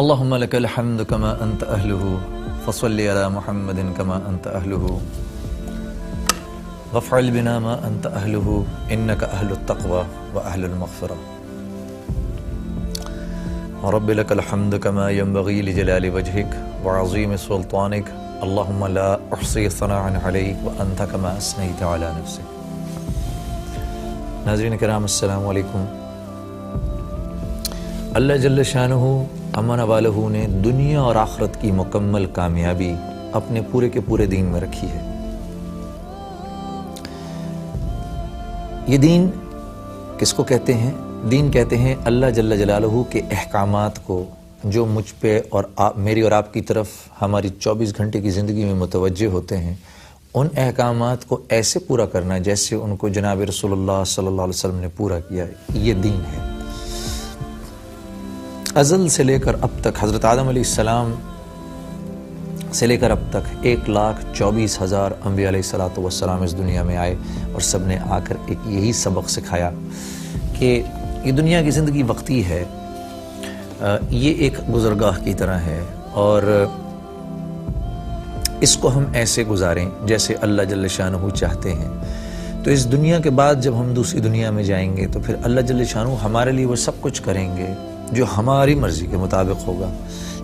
اللهم لك الحمد كما أنت أهله فصل على محمد كما أنت أهله وافعل بنا ما أنت أهله إنك أهل التقوى وأهل المغفرة ورب لك الحمد كما ينبغي لجلال وجهك وعظيم سلطانك اللهم لا أحصي ثناء عليك وأنت كما أثنيت على نفسك. ناظرین کرام السلام علیکم. اللہ جل شانہ امن والہ نے دنیا اور آخرت کی مکمل کامیابی اپنے پورے کے پورے دین میں رکھی ہے. یہ دین کس کو کہتے ہیں؟ دین کہتے ہیں اللہ جل جلالہ کے احکامات کو جو مجھ پہ اور میری اور آپ کی طرف ہماری 24 گھنٹے کی زندگی میں متوجہ ہوتے ہیں، ان احکامات کو ایسے پورا کرنا جیسے ان کو جناب رسول اللہ صلی اللہ علیہ وسلم نے پورا کیا ہے. یہ دین ہے. ازل سے لے کر اب تک، حضرت آدم علیہ السلام سے لے کر اب تک 1,24,000 انبیاء علیہ السلام اس دنیا میں آئے اور سب نے آ کر ایک یہی سبق سکھایا کہ یہ دنیا کی زندگی وقتی ہے، یہ ایک گزرگاہ کی طرح ہے اور اس کو ہم ایسے گزاریں جیسے اللہ جل شانہ چاہتے ہیں. تو اس دنیا کے بعد جب ہم دوسری دنیا میں جائیں گے تو پھر اللہ جل شانہ ہمارے لیے وہ سب کچھ کریں گے جو ہماری مرضی کے مطابق ہوگا،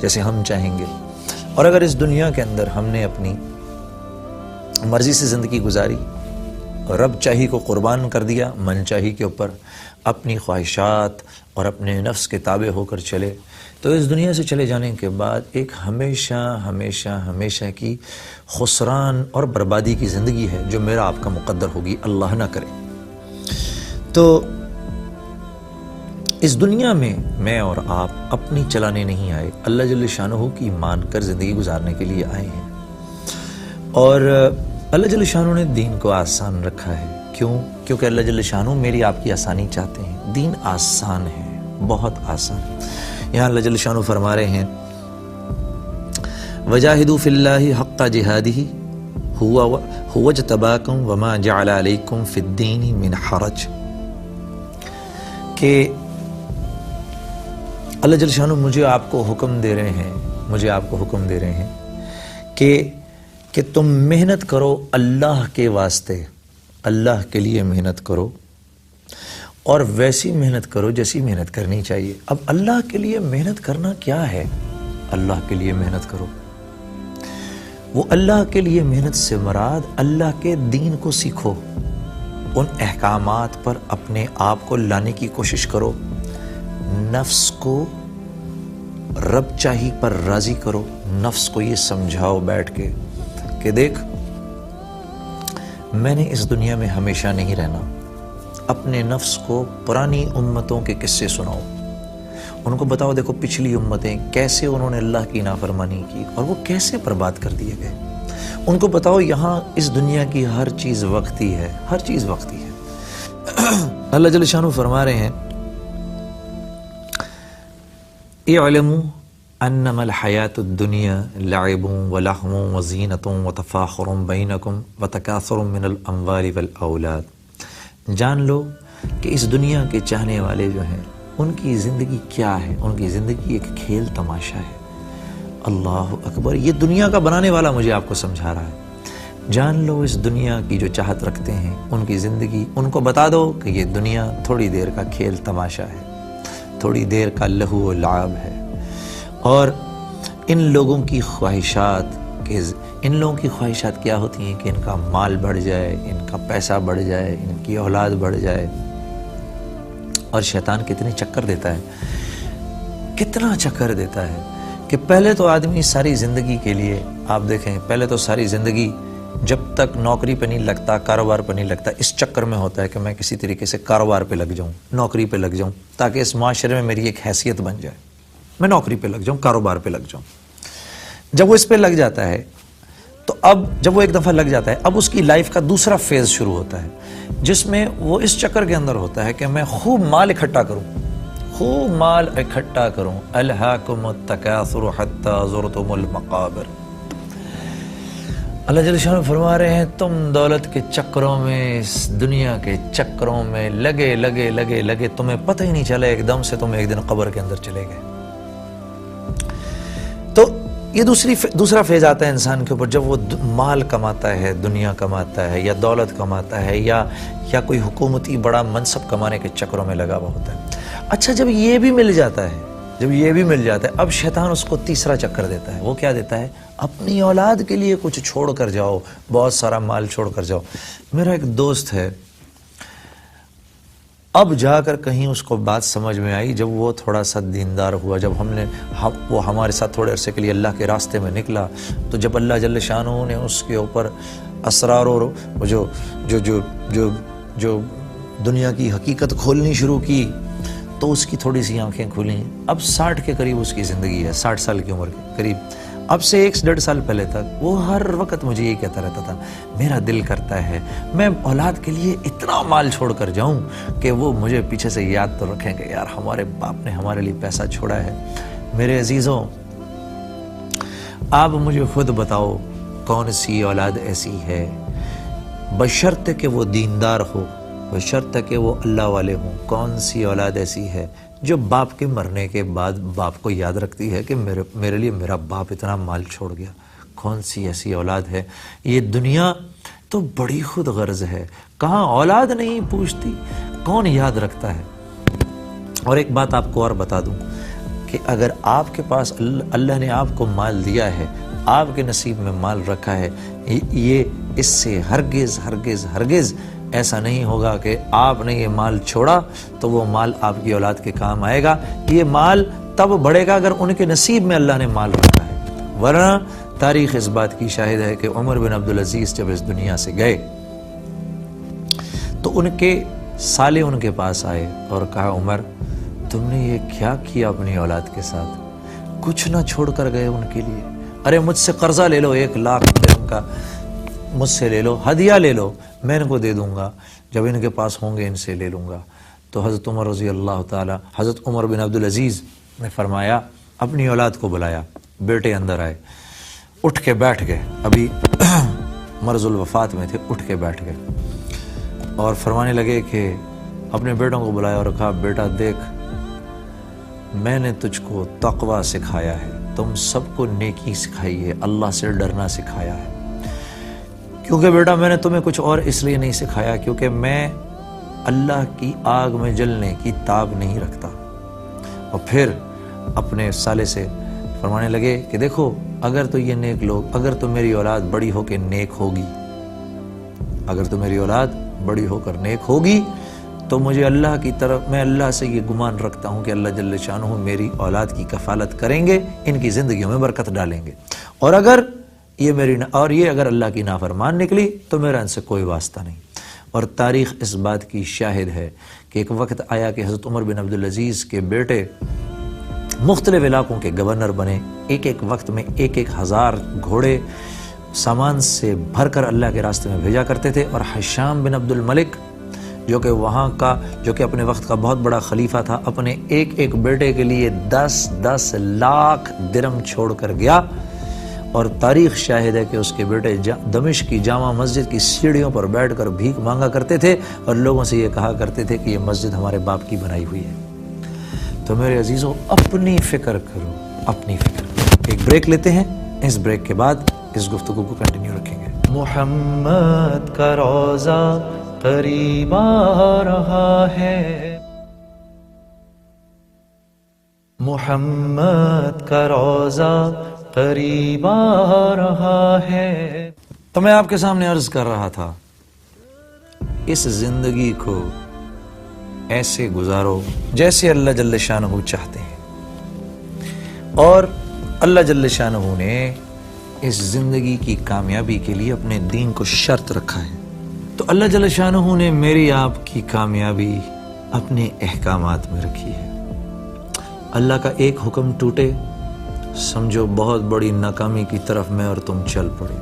جیسے ہم چاہیں گے. اور اگر اس دنیا کے اندر ہم نے اپنی مرضی سے زندگی گزاری، رب چاہی کو قربان کر دیا، من چاہی کے اوپر اپنی خواہشات اور اپنے نفس کے تابع ہو کر چلے، تو اس دنیا سے چلے جانے کے بعد ایک ہمیشہ ہمیشہ ہمیشہ کی خسران اور بربادی کی زندگی ہے جو میرا آپ کا مقدر ہوگی، اللہ نہ کرے. تو اس دنیا میں میں اور آپ اپنی چلانے نہیں آئے، اللہ جل شانہ کی مان کر زندگی گزارنے کے لیے آئے ہیں. اور اللہ جل شانہ نے دین کو آسان رکھا ہے. کیوں؟ کیونکہ اللہ جل شانہ میری آپ کی آسانی چاہتے ہیں. دین آسان ہے، بہت آسان. یہاں اللہ جل شانہ فرما رہے ہیں وَجَاهِدُوا فِي اللَّهِ حَقَّ جِهَادِهِ هُوَ اجْتَبَاكُمْ وَمَا جَعَلَ عَلَيْكُمْ فِي الدِّينِ مِنْ حَرَجٍ. کہ اللہ جل شانہ مجھے آپ کو حکم دے رہے ہیں کہ تم محنت کرو اللہ کے واسطے، اللہ کے لیے محنت کرو اور ویسی محنت کرو جیسی محنت کرنی چاہیے. اب اللہ کے لیے محنت کرنا کیا ہے؟ اللہ کے لیے محنت کرو. وہ اللہ کے لیے محنت سے مراد اللہ کے دین کو سیکھو، ان احکامات پر اپنے آپ کو لانے کی کوشش کرو، نفس کو رب چاہی پر راضی کرو. نفس کو یہ سمجھاؤ بیٹھ کے کہ دیکھ میں نے اس دنیا میں ہمیشہ نہیں رہنا. اپنے نفس کو پرانی امتوں کے قصے سناؤ، ان کو بتاؤ دیکھو پچھلی امتیں کیسے انہوں نے اللہ کی نافرمانی کی اور وہ کیسے برباد کر دیے گئے. ان کو بتاؤ یہاں اس دنیا کی ہر چیز وقتی ہے، ہر چیز وقتی ہے. اللہ جل شانہ فرما رہے ہیں اعلموا انما الحیات الدنیا لعب ولہو وزینۃ وتفاخر بینکم وتکاثر من الاموال والاولاد. جان لو کہ اس دنیا کے چاہنے والے جو ہیں ان کی زندگی کیا ہے؟ ان کی زندگی ایک کھیل تماشا ہے. اللہ اکبر. یہ دنیا کا بنانے والا مجھے آپ کو سمجھا رہا ہے. جان لو اس دنیا کی جو چاہت رکھتے ہیں ان کی زندگی، ان کو بتا دو کہ یہ دنیا تھوڑی دیر کا کھیل تماشا ہے، تھوڑی دیر کا لہو و لعب ہے. اور ان لوگوں کی خواہشات کیا ہوتی ہیں کہ ان کا مال بڑھ جائے، ان کا پیسہ بڑھ جائے، ان کی اولاد بڑھ جائے. اور شیطان کتنے چکر دیتا ہے، کتنا چکر دیتا ہے کہ پہلے تو آدمی ساری زندگی کے لیے، آپ دیکھیں پہلے تو ساری زندگی جب تک نوکری پہ نہیں لگتا، کاروبار پہ نہیں لگتا، اس چکر میں ہوتا ہے کہ میں کسی طریقے سے کاروبار پہ لگ جاؤں، نوکری پہ لگ جاؤں تاکہ اس معاشرے میں میری ایک حیثیت بن جائے. میں نوکری پہ لگ جاؤں، کاروبار پہ لگ جاؤں. جب وہ اس پہ لگ جاتا ہے تو اب جب وہ ایک دفعہ لگ جاتا ہے، اب اس کی لائف کا دوسرا فیز شروع ہوتا ہے جس میں وہ اس چکر کے اندر ہوتا ہے کہ میں خوب مال اکٹھا کروں. الہاکم التکاثر حتی زرتم المقابر. اللہ جل شانہ فرما رہے ہیں تم دولت کے چکروں میں، اس دنیا کے چکروں میں لگے تمہیں پتہ ہی نہیں چلا، ایک دم سے تم ایک دن قبر کے اندر چلے گئے. یہ دوسرا فیز آتا ہے انسان کے اوپر جب وہ مال کماتا ہے، دنیا کماتا ہے یا دولت کماتا ہے یا کوئی حکومتی بڑا منصب کمانے کے چکروں میں لگا ہوا ہوتا ہے۔ اچھا جب یہ بھی مل جاتا ہے اب شیطان اس کو تیسرا چکر دیتا ہے۔ وہ کیا دیتا ہے؟ اپنی اولاد کے لیے کچھ چھوڑ کر جاؤ، بہت سارا مال چھوڑ کر جاؤ۔ میرا ایک دوست ہے، اب جا کر کہیں اس کو بات سمجھ میں آئی جب وہ تھوڑا سا دیندار ہوا، جب وہ ہمارے ساتھ تھوڑے عرصے کے لیے اللہ کے راستے میں نکلا، تو جب اللہ جل شانہ نے اس کے اوپر اسرار اور جو دنیا کی حقیقت کھولنی شروع کی تو اس کی تھوڑی سی آنکھیں کھلیں۔ اب 60 کے قریب اس کی زندگی ہے، 60 سال کی عمر کے قریب۔ اب سے 1-1.5 سال پہلے تک وہ ہر وقت مجھے یہ کہتا رہتا تھا، میرا دل کرتا ہے میں اولاد کے لیے اتنا مال چھوڑ کر جاؤں کہ وہ مجھے پیچھے سے یاد تو رکھیں کہ یار ہمارے باپ نے ہمارے لیے پیسہ چھوڑا ہے۔ میرے عزیزوں، آپ مجھے خود بتاؤ کون سی اولاد ایسی ہے، بشرط کہ وہ دیندار ہو، بشرط کہ وہ اللہ والے ہوں، کون سی اولاد ایسی ہے جو باپ کے مرنے کے بعد باپ کو یاد رکھتی ہے کہ میرے لیے میرا باپ اتنا مال چھوڑ گیا؟ کون سی ایسی اولاد ہے؟ یہ دنیا تو بڑی خود غرض ہے، کہاں اولاد نہیں پوچھتی، کون یاد رکھتا ہے؟ اور ایک بات آپ کو اور بتا دوں کہ اگر آپ کے پاس اللہ نے آپ کو مال دیا ہے، آپ کے نصیب میں مال رکھا ہے، یہ اس سے ہرگز ہرگز ہرگز ایسا نہیں ہوگا کہ آپ نے یہ مال چھوڑا تو وہ مال آپ کی اولاد کے کام آئے گا۔ یہ مال تب بڑھے گا اگر ان کے نصیب میں اللہ نے مال رکھا ہے، ورنہ تاریخ اس بات کی شاہد ہے کہ عمر بن عبدالعزیز جب اس دنیا سے گئے تو ان کے سالے ان کے پاس آئے اور کہا، عمر تم نے یہ کیا کیا اپنی اولاد کے ساتھ؟ کچھ نہ چھوڑ کر گئے ان کے لیے۔ ارے مجھ سے قرضہ لے لو، 1 لاکھ درہم کا مجھ سے لے لو، ہدیہ لے لو، میں ان کو دے دوں گا، جب ان کے پاس ہوں گے ان سے لے لوں گا۔ تو حضرت عمر رضی اللہ تعالی، حضرت عمر بن عبدالعزیز نے فرمایا، اپنی اولاد کو بلایا، بیٹے اندر آئے، اٹھ کے بیٹھ گئے، ابھی مرض الوفات میں تھے، اٹھ کے بیٹھ گئے اور فرمانے لگے کہ اپنے بیٹوں کو بلایا اور کہا، بیٹا دیکھ، میں نے تجھ کو تقوی سکھایا ہے، تم سب کو نیکی سکھائی ہے، اللہ سے ڈرنا سکھایا ہے، کیونکہ بیٹا میں نے تمہیں کچھ اور اس لیے نہیں سکھایا کیونکہ میں اللہ کی آگ میں جلنے کی تاب نہیں رکھتا۔ اور پھر اپنے سالے سے فرمانے لگے کہ دیکھو، اگر تو یہ نیک لوگ، اگر تو میری اولاد بڑی ہو کے نیک ہوگی، اگر تو میری اولاد بڑی ہو کر نیک ہوگی تو مجھے اللہ کی طرف، میں اللہ سے یہ گمان رکھتا ہوں کہ اللہ جل شانہ میری اولاد کی کفالت کریں گے، ان کی زندگیوں میں برکت ڈالیں گے، اور یہ اگر اللہ کی نافرمان نکلی تو میرا ان سے کوئی واسطہ نہیں۔ اور تاریخ اس بات کی شاہد ہے کہ ایک وقت آیا کہ حضرت عمر بن عبدالعزیز کے بیٹے مختلف علاقوں کے گورنر بنے، ایک وقت میں 1,000 گھوڑے سامان سے بھر کر اللہ کے راستے میں بھیجا کرتے تھے، اور حشام بن عبد الملک جو کہ اپنے وقت کا بہت بڑا خلیفہ تھا، اپنے ایک بیٹے کے لیے 10 لاکھ درہم چھوڑ کر گیا، اور تاریخ شاہد ہے کہ اس کے بیٹے دمشق کی جامع مسجد کی سیڑھیوں پر بیٹھ کر بھیک مانگا کرتے تھے اور لوگوں سے یہ کہا کرتے تھے کہ یہ مسجد ہمارے باپ کی بنائی ہوئی ہے۔ تو میرے عزیزوں، اپنی فکر کرو، اپنی فکر کرو۔ ایک بریک لیتے ہیں، اس بریک کے بعد اس گفتگو کو کنٹینیو رکھیں گے۔ محمد کا روزہ قریب آ رہا ہے، محمد کا روزہ قریب آ رہا ہے۔ تو میں آپ کے سامنے عرض کر رہا تھا، اس زندگی کو ایسے گزارو جیسے اللہ جل شانہ چاہتے ہیں، اور اللہ جل شانہ نے اس زندگی کی کامیابی کے لیے اپنے دین کو شرط رکھا ہے۔ تو اللہ جل شانہ نے میری آپ کی کامیابی اپنے احکامات میں رکھی ہے۔ اللہ کا ایک حکم ٹوٹے، سمجھو بہت بڑی ناکامی کی طرف میں اور تم چل پڑے۔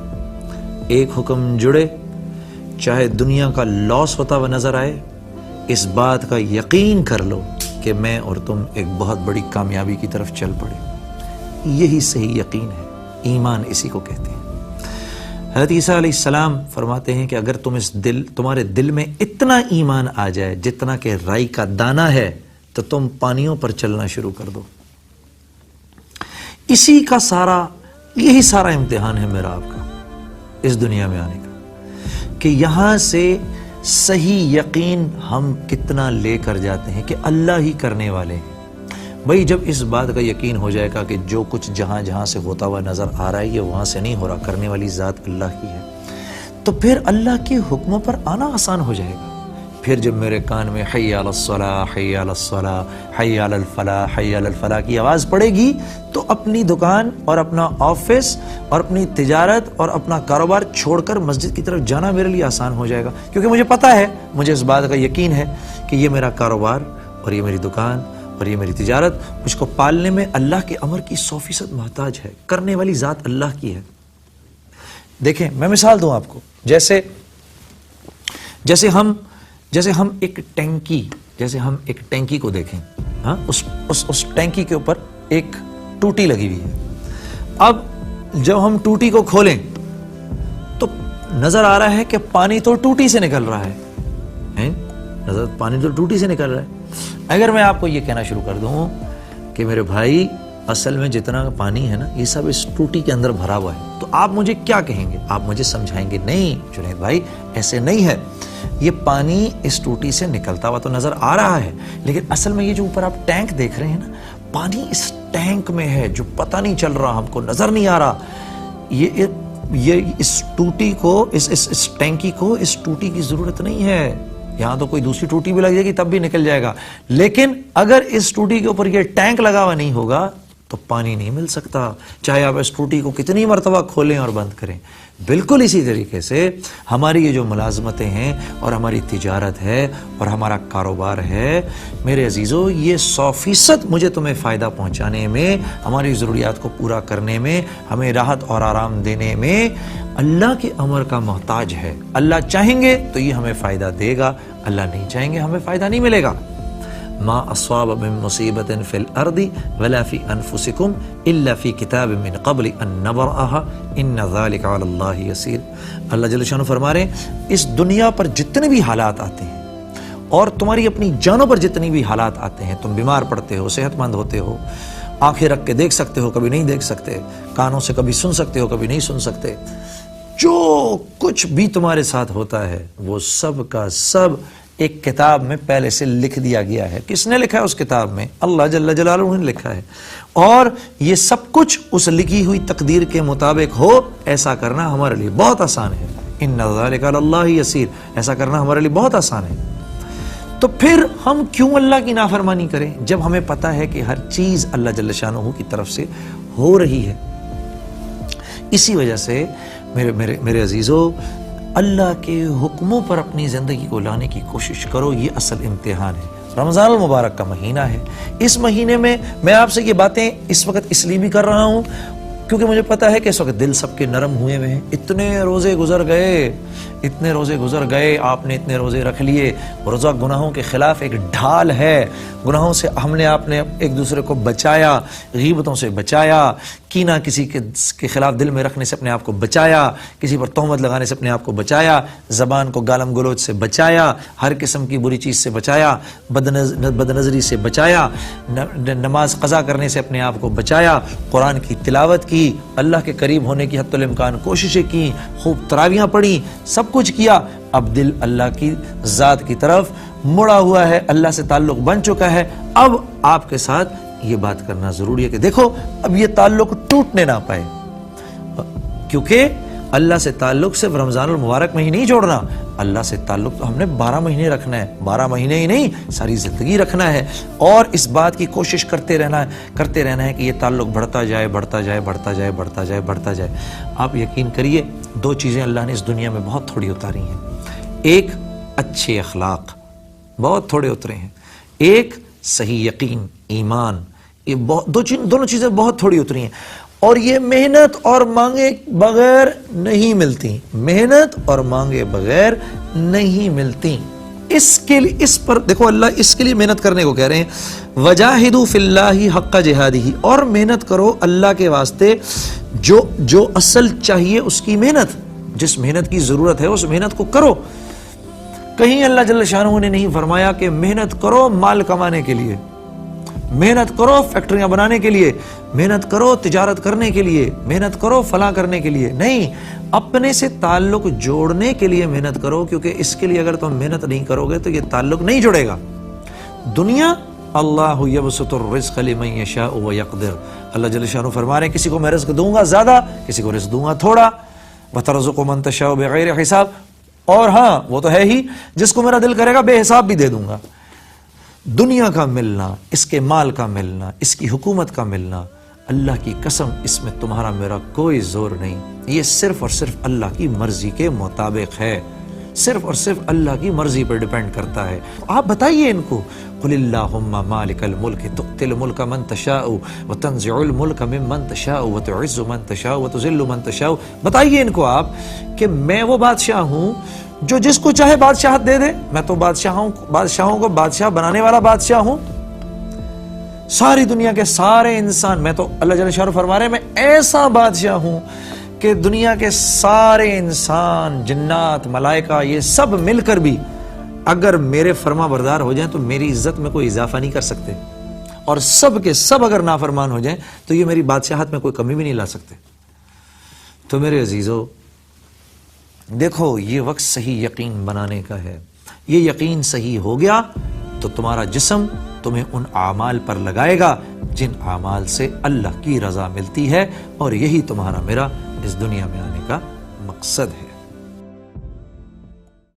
ایک حکم جڑے، چاہے دنیا کا لاس ہوتا ہوا نظر آئے، اس بات کا یقین کر لو کہ میں اور تم ایک بہت بڑی کامیابی کی طرف چل پڑے۔ یہی صحیح یقین ہے، ایمان اسی کو کہتے ہیں۔ حضرت عیسیٰ علیہ السلام فرماتے ہیں کہ اگر تمہارے دل میں اتنا ایمان آ جائے جتنا کہ رائی کا دانہ ہے تو تم پانیوں پر چلنا شروع کر دو۔ اسی کا سارا یہی سارا امتحان ہے میرا آپ کا اس دنیا میں آنے کا، کہ یہاں سے صحیح یقین ہم کتنا لے کر جاتے ہیں کہ اللہ ہی کرنے والے ہیں۔ بھائی جب اس بات کا یقین ہو جائے گا کہ جو کچھ جہاں جہاں سے ہوتا ہوا نظر آ رہا ہے یہ وہاں سے نہیں ہو رہا، کرنے والی ذات اللہ کی ہے، تو پھر اللہ کے حکموں پر آنا آسان ہو جائے گا۔ پھر جب میرے کان میں حی علی الصلاۃ، حی علی الصلاۃ، حی علی الفلاح، حی علی الفلاح کی آواز پڑے گی تو اپنی دکان اور اپنا آفس اور اپنی تجارت اور اپنا کاروبار چھوڑ کر مسجد کی طرف جانا میرے لیے آسان ہو جائے گا، کیونکہ مجھے پتہ ہے، مجھے اس بات کا یقین ہے کہ یہ میرا کاروبار اور یہ میری دکان اور یہ میری تجارت مجھ کو پالنے میں اللہ کے امر کی 100% محتاج ہے، کرنے والی ذات اللہ کی ہے۔ دیکھیں میں مثال دوں آپ کو، جیسے ہم ایک ٹینکی کو دیکھیں، ہاں اس ٹینکی کے اوپر ایک ٹوٹی لگی ہوئی ہے۔ اب جب ہم ٹوٹی کو کھولیں تو نظر آ رہا ہے کہ پانی تو ٹوٹی سے نکل رہا ہے، پانی تو ٹوٹی سے نکل رہا ہے۔ اگر میں آپ کو یہ کہنا شروع کر دوں کہ میرے بھائی اصل میں جتنا پانی ہے نا یہ سب اس ٹوٹی کے اندر بھرا ہوا ہے، تو آپ مجھے کیا کہیں گے؟ آپ مجھے سمجھائیں گے نہیں جنید بھائی ایسے نہیں ہے، یہ پانی اس ٹوٹی سے نکلتا ہوا تو نظر آ رہا ہے، لیکن اصل میں یہ جو اوپر آپ ٹینک دیکھ رہے ہیں نا، پانی اس ٹینک میں ہے جو پتہ نہیں چل رہا، ہم کو نظر نہیں آ رہا۔ یہ اس ٹوٹی کو اس ٹینکی کو اس ٹوٹی کی ضرورت نہیں ہے، یہاں تو کوئی دوسری ٹوٹی بھی لگ جائے گی تب بھی نکل جائے گا، لیکن اگر اس ٹوٹی کے اوپر یہ ٹینک لگا ہوا نہیں ہوگا تو پانی نہیں مل سکتا، چاہے آپ اس ٹوٹی کو کتنی مرتبہ کھولیں اور بند کریں۔ بالکل اسی طریقے سے ہماری یہ جو ملازمتیں ہیں اور ہماری تجارت ہے اور ہمارا کاروبار ہے، میرے عزیزو یہ 100% مجھے تمہیں فائدہ پہنچانے میں، ہماری ضروریات کو پورا کرنے میں، ہمیں راحت اور آرام دینے میں اللہ کے امر کا محتاج ہے۔ اللہ چاہیں گے تو یہ ہمیں فائدہ دے گا، اللہ نہیں چاہیں گے ہمیں فائدہ نہیں ملے گا۔ ما اصاب من مصیبت فی الارض ولا فی انفسکم الا فی کتاب من قبل ان نبرأها ان ذلک علی اللہ یسیر۔ اللہ جل شانہ فرما رہے ہیں اس دنیا پر جتنے بھی حالات آتے ہیں اور تمہاری اپنی جانوں پر جتنی بھی حالات آتے ہیں، تم بیمار پڑتے ہو، صحت مند ہوتے ہو، آنکھیں رکھ کے دیکھ سکتے ہو، کبھی نہیں دیکھ سکتے، کانوں سے کبھی سن سکتے ہو، کبھی نہیں سن سکتے، جو کچھ بھی تمہارے ساتھ ہوتا ہے وہ سب کا سب ایک کتاب میں پہلے سے لکھ دیا گیا ہے۔ کس نے لکھا ہے اس کتاب میں؟ اللہ جل جلالہ نے لکھا ہے، اور یہ سب کچھ اس لکھی ہوئی تقدیر کے مطابق ہو، ایسا کرنا ہمارے لیے بہت آسان ہے۔ ان ذالک علی اللہ یسیر، ایسا کرنا ہمارے لیے بہت آسان ہے۔ تو پھر ہم کیوں اللہ کی نافرمانی کریں جب ہمیں پتہ ہے کہ ہر چیز اللہ جل شانہ کی طرف سے ہو رہی ہے؟ اسی وجہ سے میرے عزیزو اللہ کے حکموں پر اپنی زندگی کو لانے کی کوشش کرو، یہ اصل امتحان ہے۔ رمضان المبارک کا مہینہ ہے، اس مہینے میں آپ سے یہ باتیں اس وقت اس لیے بھی کر رہا ہوں کیونکہ مجھے پتا ہے کہ اس وقت دل سب کے نرم ہوئے ہوئے ہیں، اتنے روزے گزر گئے، آپ نے اتنے روزے رکھ لیے۔ روزہ گناہوں کے خلاف ایک ڈھال ہے، گناہوں سے آپ نے ایک دوسرے کو بچایا، غیبتوں سے بچایا، کینہ کسی کے خلاف دل میں رکھنے سے اپنے آپ کو بچایا، کسی پر تہمت لگانے سے اپنے آپ کو بچایا، زبان کو گالم گلوچ سے بچایا، ہر قسم کی بری چیز سے بچایا، بد نظری سے بچایا، نماز قضا کرنے سے اپنے آپ کو بچایا، قرآن کی تلاوت کی، اللہ کے قریب ہونے کی حتی الامکان کوششیں کی، خوب تراویحاں پڑھی، سب کچھ کیا۔ اب دل اللہ کی ذات کی طرف مڑا ہوا ہے، اللہ سے تعلق بن چکا ہے۔ اب آپ کے ساتھ یہ بات کرنا ضروری ہے کہ دیکھو اب یہ تعلق ٹوٹنے نہ پائے، کیونکہ اللہ سے تعلق صرف رمضان المبارک میں ہی نہیں جوڑنا، اللہ سے تعلق تو ہم نے 12 مہینے رکھنا ہے، 12 مہینے ہی نہیں ساری زندگی رکھنا ہے، اور اس بات کی کوشش کرتے رہنا ہے کہ یہ تعلق بڑھتا جائے۔ آپ یقین کریے 2 چیزیں اللہ نے اس دنیا میں بہت تھوڑی اتاری ہیں، ایک اچھے اخلاق بہت تھوڑے اترے ہیں، ایک صحیح یقین ایمان، یہ دونوں چیزیں بہت تھوڑی اتری ہیں، اور یہ محنت اور مانگے بغیر نہیں ملتی، محنت اور مانگے بغیر نہیں ملتی۔ اس پر دیکھو اللہ اس کے لیے محنت کرنے کو کہہ رہے ہیں، وجاہدوا فی اللہ حق جہادہ، اور محنت کرو اللہ کے واسطے جو اصل چاہیے اس کی محنت، جس محنت کی ضرورت ہے اس محنت کو کرو۔ کہیں اللہ جل شانہ نے نہیں فرمایا کہ محنت کرو مال کمانے کے لیے، محنت کرو فیکٹریاں بنانے کے لیے، محنت کرو تجارت کرنے کے لیے، محنت کرو فلاں کرنے کے لیے نہیں، اپنے سے تعلق جوڑنے کے لیے محنت کرو، کیونکہ اس کے لیے اگر تم محنت نہیں کرو گے تو یہ تعلق نہیں جڑے گا۔ دنیا اللہ یبسط الرزق لمن یشاء ویقدر، اللہ جل شانہ فرما رہے ہیں کسی کو میں رزق دوں گا زیادہ، کسی کو رزق دوں گا تھوڑا، وترزق من تشاء بغیر حساب، اور ہاں وہ تو ہے ہی جس کو میرا دل کرے گا بے حساب بھی دے دوں گا۔ دنیا کا ملنا، اس کے مال کا ملنا، اس کی حکومت کا ملنا، اللہ کی قسم اس میں تمہارا میرا کوئی زور نہیں، یہ صرف اور صرف اللہ کی مرضی کے مطابق ہے، صرف اور صرف اللہ کی مرضی پر ڈیپینڈ کرتا ہے۔ آپ بتائیے ان کو، قل اللہم مالک الملک تؤتی الملک من تشاء وتنزع الملک ممن تشاء وتعز من تشاء وتذل من تشاء، بتائیے ان کو آپ کہ میں وہ بادشاہ ہوں جو جس کو چاہے بادشاہت دے دے، میں تو بادشاہوں کو بادشاہ بنانے والا بادشاہ ہوں، ساری دنیا کے سارے انسان، میں تو اللہ جل شانہ فرما رہے ہیں میں ایسا بادشاہ ہوں کہ دنیا کے سارے انسان، جنات، ملائکہ، یہ سب مل کر بھی اگر میرے فرما بردار ہو جائیں تو میری عزت میں کوئی اضافہ نہیں کر سکتے، اور سب کے سب اگر نافرمان ہو جائیں تو یہ میری بادشاہت میں کوئی کمی بھی نہیں لا سکتے۔ تو میرے عزیزو دیکھو، یہ وقت صحیح یقین بنانے کا ہے، یہ یقین صحیح ہو گیا تو تمہارا جسم تمہیں ان اعمال پر لگائے گا جن اعمال سے اللہ کی رضا ملتی ہے، اور یہی تمہارا میرا اس دنیا میں آنے کا مقصد ہے۔